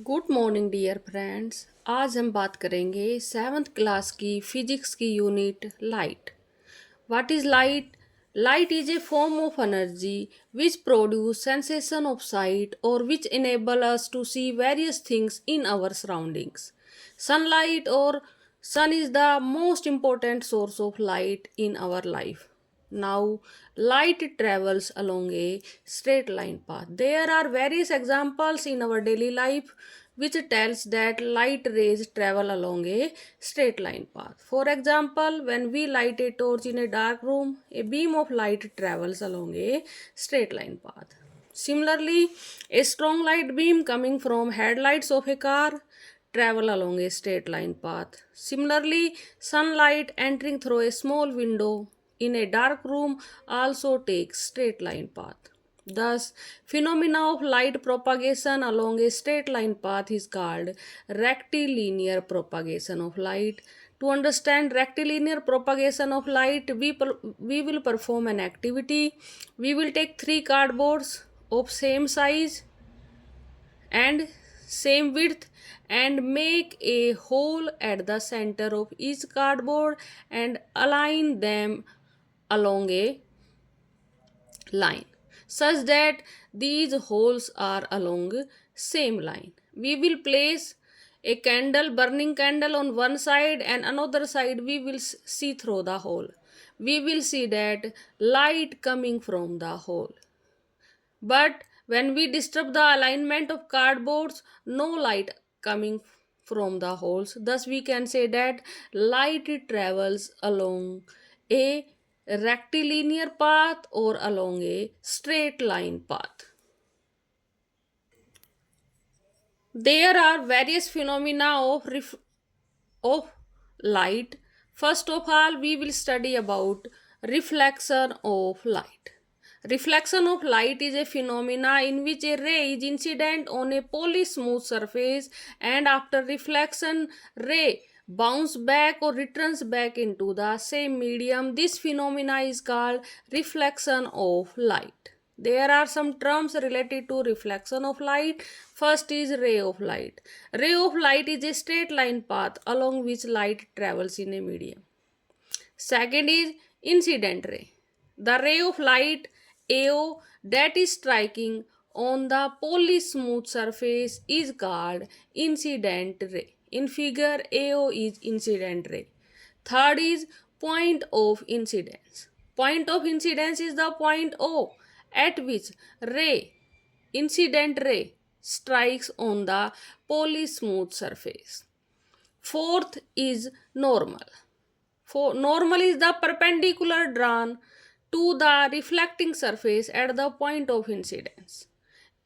Good morning dear friends. आज हम बात करेंगे सेवन्थ क्लास की फिजिक्स की unit light. What is light? Light is a form of energy which produce sensation of sight or which enable us to see various things in our surroundings. Sunlight or sun is the most important source of light in our life. Now, light travels along a straight line path. There are various examples in our daily life which tells that light rays travel along a straight line path. For example, when we light a torch in a dark room, a beam of light travels along a straight line path. Similarly, a strong light beam coming from headlights of a car travel along a straight line path. Similarly, sunlight entering through a small window in a dark room also takes straight line path. Thus, phenomena of light propagation along a straight line path is called rectilinear propagation of light. To understand rectilinear propagation of light, we will perform an activity. We will take three cardboards of same size and same width and make a hole at the center of each cardboard and align them along a line such that these holes are along same line. We will place a candle, burning candle on one side and another side we will see through the hole. We will see that light coming from the hole. But when we disturb the alignment of cardboards, no light coming from the holes. Thus, we can say that light travels along a rectilinear path or along a straight line path. There are various phenomena of light. First of all, we will study about reflection of light. Reflection of light is a phenomena in which a ray is incident on a polished smooth surface and after reflection ray bounce back or returns back into the same medium. This phenomena is called reflection of light. There are some terms related to reflection of light. First is ray of light. Ray of light is a straight line path along which light travels in a medium. Second is incident ray. The ray of light AO that is striking on the polished smooth surface is called incident ray. In figure, AO is incident ray. Third is point of incidence. Point of incidence is the point O at which ray, incident ray, strikes on the polished smooth surface. Fourth is normal. For normal is the perpendicular drawn to the reflecting surface at the point of incidence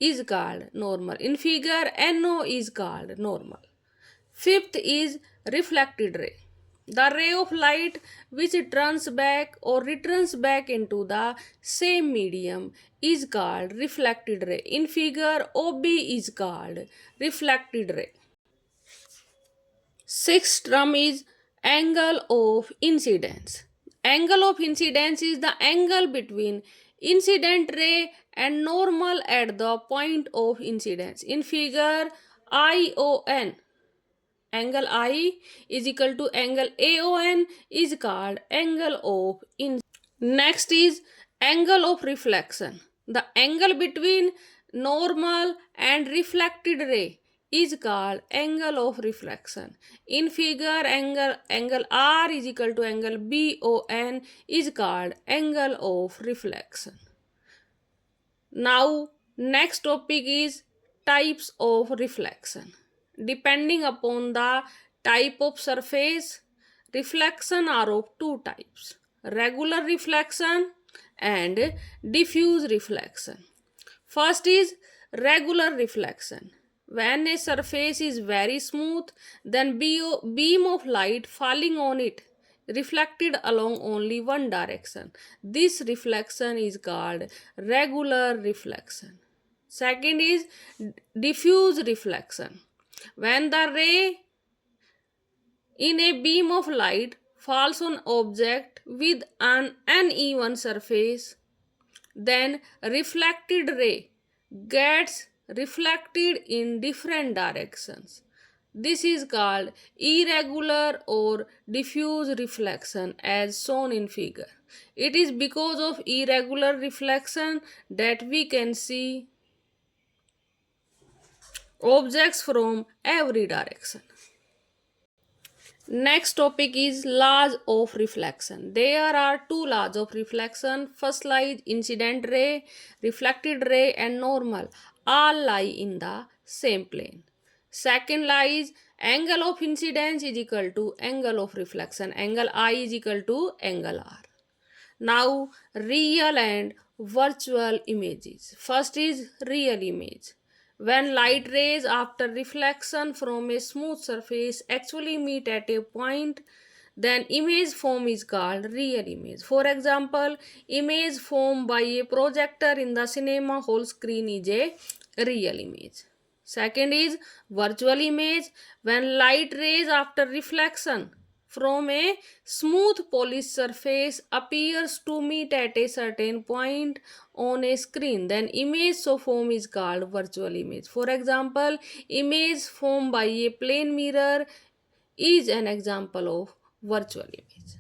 is called normal. In figure, NO is called normal. Fifth is reflected ray. The ray of light which turns back or returns back into the same medium is called reflected ray. In figure, OB is called reflected ray. Sixth term is angle of incidence. Angle of incidence is the angle between incident ray and normal at the point of incidence. In figure, ION, angle I is equal to angle AON is called angle of incidence. Next is angle of reflection. The angle between normal and reflected ray is called angle of reflection. In figure, angle R is equal to angle BON is called angle of reflection. Now, next topic is types of reflection. Depending upon the type of surface, reflection are of two types: regular reflection and diffuse reflection. First is regular reflection. When a surface is very smooth, then beam of light falling on it reflected along only one direction. This reflection is called regular reflection. Second is diffuse reflection. When the ray in a beam of light falls on object with an uneven surface, then reflected ray gets reflected in different directions. This is called irregular or diffuse reflection as shown in figure. It is because of irregular reflection that we can see objects from every direction. Next topic is laws of reflection. There are two laws of reflection. First law is incident ray, reflected ray and normal all lie in the same plane. Second law is angle of incidence is equal to angle of reflection. Angle I is equal to angle R. Now real and virtual images. First is real image. When light rays after reflection from a smooth surface actually meet at a point, then image form is called real image. For example, image formed by a projector in the cinema hall screen is a real image. Second is virtual image. When light rays after reflection from a smooth polished surface appears to meet at a certain point on a screen, then image so form is called virtual image. For example, image formed by a plane mirror is an example of virtual image.